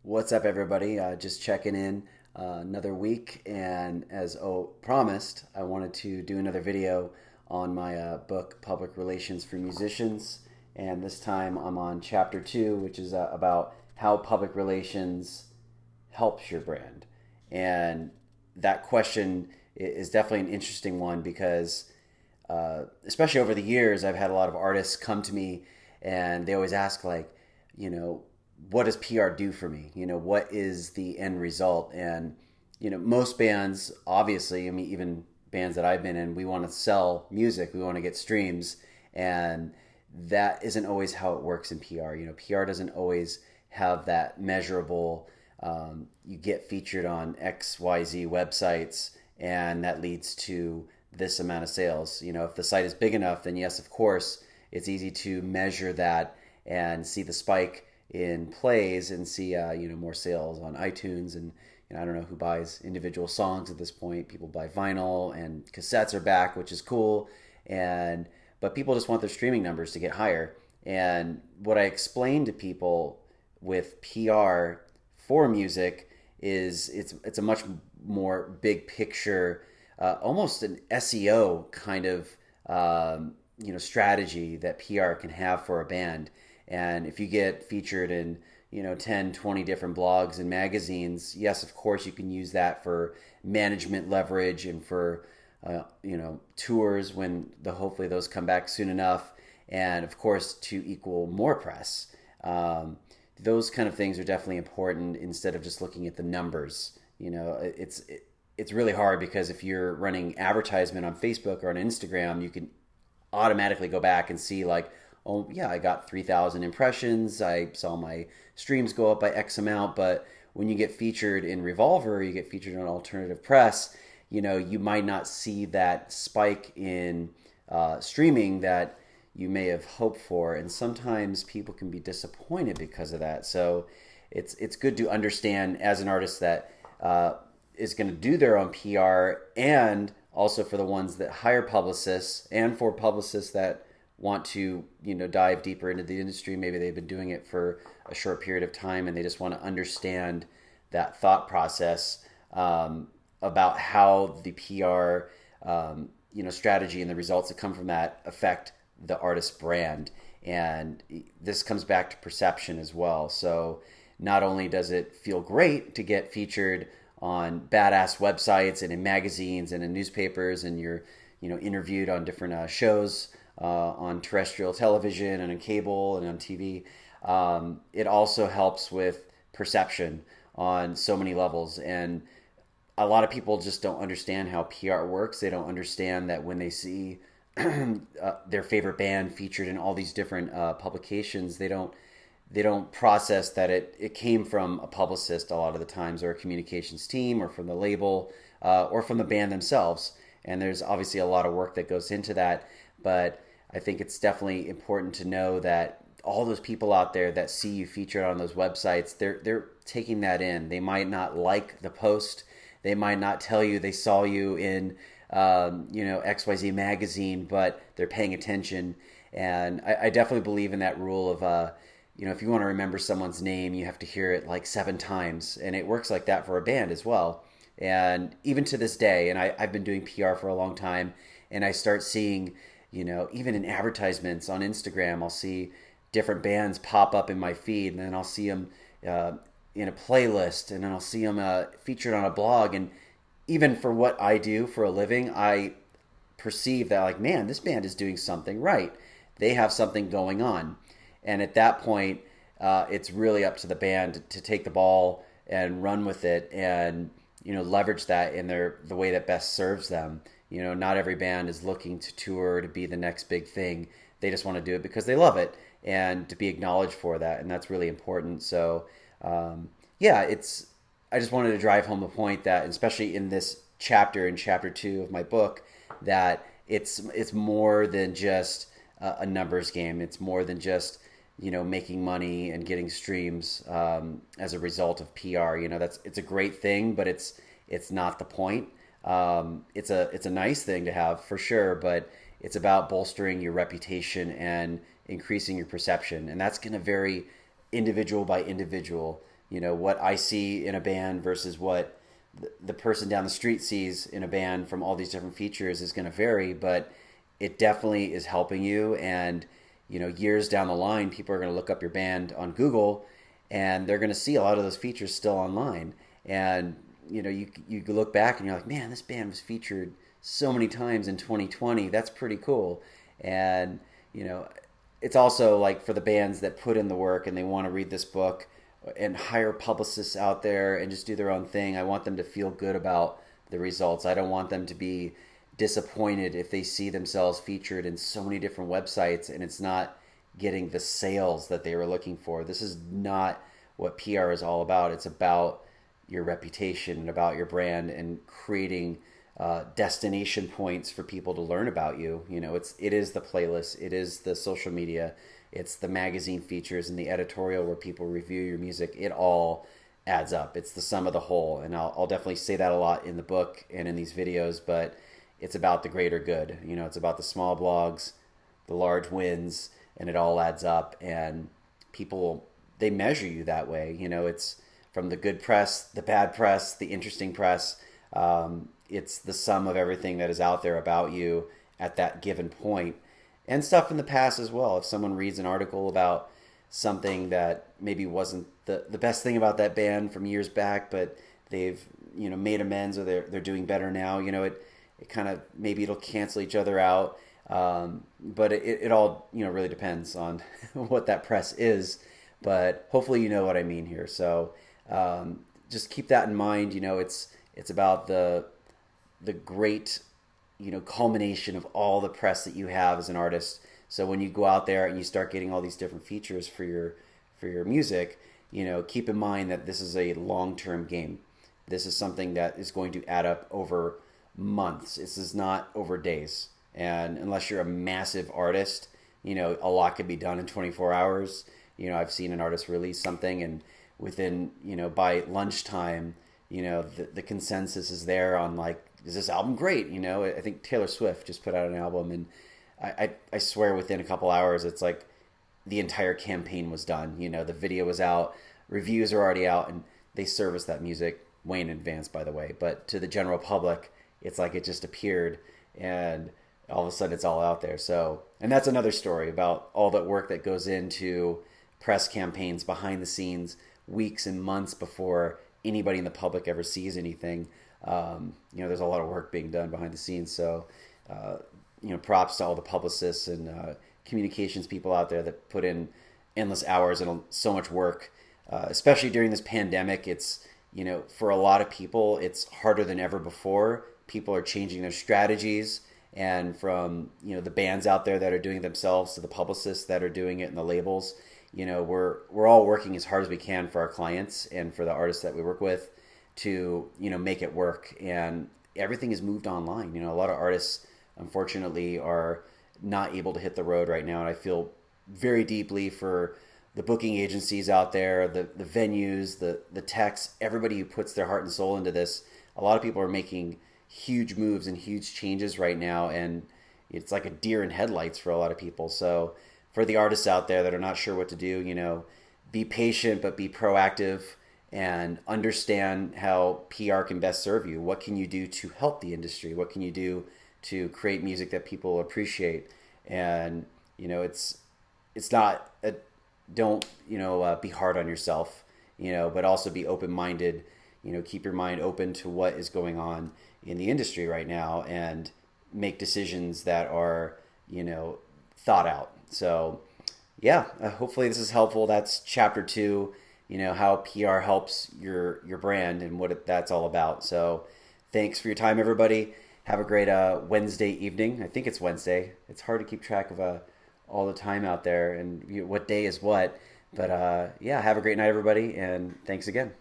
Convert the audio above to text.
What's up, everybody? Just checking in another week, and as promised, I wanted to do another video on my book, Public Relations for Musicians. And this time I'm on chapter two, which is about how public relations helps your brand. And that question is definitely an interesting one because, especially over the years, I've had a lot of artists come to me and they always ask, like, you know, what does PR do for me? What is the end result? And, most bands, obviously, I mean, even bands that I've been in, we want to sell music, we want to get streams. And that isn't always how it works in PR. PR doesn't always have that measurable, you get featured on XYZ websites, and that leads to this amount of sales. If the site is big enough, then yes, of course, it's easy to measure that and see the spike in plays and see more sales on iTunes. And I don't know who buys individual songs at this point. People buy vinyl, and cassettes are back, which is cool. And but people just want their streaming numbers to get higher. And what I explain to people with PR for music is it's a much more big picture, almost an SEO kind of strategy that PR can have for a band. And if you get featured in 10, 20 different blogs and magazines, yes, of course you can use that for management leverage and for tours when hopefully those come back soon enough, and of course to equal more press. Those kind of things are definitely important instead of just looking at the numbers. It's really hard because if you're running advertisement on Facebook or on Instagram, you can automatically go back and see, like, oh yeah, I got 3,000 impressions, I saw my streams go up by X amount. But when you get featured in Revolver, you get featured on alternative press, you might not see that spike in streaming that you may have hoped for, and sometimes people can be disappointed because of that. So it's good to understand as an artist that is going to do their own PR, and also for the ones that hire publicists, and for publicists that want to dive deeper into the industry. Maybe they've been doing it for a short period of time and they just want to understand that thought process, about how the PR strategy and the results that come from that affect the artist's brand. And this comes back to perception as well. So not only does it feel great to get featured on badass websites and in magazines and in newspapers, and you're interviewed on different shows on terrestrial television and on cable and on TV. It also helps with perception on so many levels. And a lot of people just don't understand how PR works. They don't understand that when they see their favorite band featured in all these different publications, they don't process that it came from a publicist a lot of the times, or a communications team, or from the label, or from the band themselves. And there's obviously a lot of work that goes into that. But I think it's definitely important to know that all those people out there that see you featured on those websites, they're taking that in. They might not like the post. They might not tell you they saw you in XYZ magazine, but they're paying attention. And I definitely believe in that rule of if you want to remember someone's name, you have to hear it like 7 times. And it works like that for a band as well. And even to this day, and I've been doing PR for a long time, and I start seeing, even in advertisements on Instagram, I'll see different bands pop up in my feed, and then I'll see them in a playlist, and then I'll see them featured on a blog. And even for what I do for a living, I perceive that, like, man, this band is doing something right. They have something going on. And at that point, it's really up to the band to take the ball and run with it, and leverage that in the way that best serves them. Not every band is looking to tour to be the next big thing. They just want to do it because they love it, and to be acknowledged for that, and that's really important. So yeah, I just wanted to drive home the point that, especially in this chapter, in chapter 2 of my book, that it's more than just a numbers game. It's more than just making money and getting streams as a result of PR. It's a great thing, but it's not the point. It's a nice thing to have for sure, but it's about bolstering your reputation and increasing your perception, and that's going to vary individual by individual. what I see in a band versus what the person down the street sees in a band from all these different features is going to vary, but it definitely is helping you. And years down the line, people are going to look up your band on Google, and they're going to see a lot of those features still online. And you look back and you're like, man, this band was featured so many times in 2020. That's pretty cool. And it's also like for the bands that put in the work and they want to read this book and hire publicists out there and just do their own thing. I want them to feel good about the results. I don't want them to be disappointed if they see themselves featured in so many different websites and it's not getting the sales that they were looking for. This is not what PR is all about. It's about your reputation and about your brand and creating destination points for people to learn about you. It is the playlist, it is the social media, it's the magazine features and the editorial where people review your music. It all adds up. It's the sum of the whole. And I'll definitely say that a lot in the book and in these videos, but it's about the greater good. It's about the small blogs, the large wins, and it all adds up. And people, they measure you that way. It's from the good press, the bad press, the interesting press. It's the sum of everything that is out there about you at that given point. And stuff in the past as well. If someone reads an article about something that maybe wasn't the best thing about that band from years back, but they've made amends or they're doing better now, it kind of, maybe it'll cancel each other out. But it all really depends on what that press is. But hopefully you know what I mean here. So just keep that in mind. It's about the great culmination of all the press that you have as an artist. So when you go out there and you start getting all these different features for your music, keep in mind that this is a long-term game. This is something that is going to add up over months. This is not over days. And unless you're a massive artist, a lot can be done in 24 hours. I've seen an artist release something and within, by lunchtime, the consensus is there on like, is this album great? I think Taylor Swift just put out an album and I swear within a couple hours, it's like the entire campaign was done. The video was out, reviews are already out, and they service that music way in advance, by the way. But to the general public, it's like it just appeared and all of a sudden it's all out there. So, and that's another story about all that work that goes into press campaigns behind the scenes, weeks and months before anybody in the public ever sees anything. There's a lot of work being done behind the scenes. So, props to all the publicists and communications people out there that put in endless hours and so much work, especially during this pandemic. It's, for a lot of people, it's harder than ever before. People are changing their strategies, and from, the bands out there that are doing it themselves to the publicists that are doing it and the labels, we're all working as hard as we can for our clients and for the artists that we work with to, make it work. And everything is moved online. A lot of artists, unfortunately, are not able to hit the road right now. And I feel very deeply for the booking agencies out there, the venues, the techs, everybody who puts their heart and soul into this. A lot of people are making huge moves and huge changes right now. And it's like a deer in headlights for a lot of people. So for the artists out there that are not sure what to do, be patient, but be proactive and understand how PR can best serve you. What can you do to help the industry? What can you do to create music that people appreciate? And, it's not, don't, be hard on yourself, but also be open-minded, keep your mind open to what is going on in the industry right now and make decisions that are, thought out. So yeah, hopefully this is helpful. That's chapter 2, how PR helps your brand and what that's all about. So thanks for your time, everybody. Have a great Wednesday evening. I think it's Wednesday. It's hard to keep track of all the time out there and what day is what. But yeah, have a great night, everybody, and thanks again.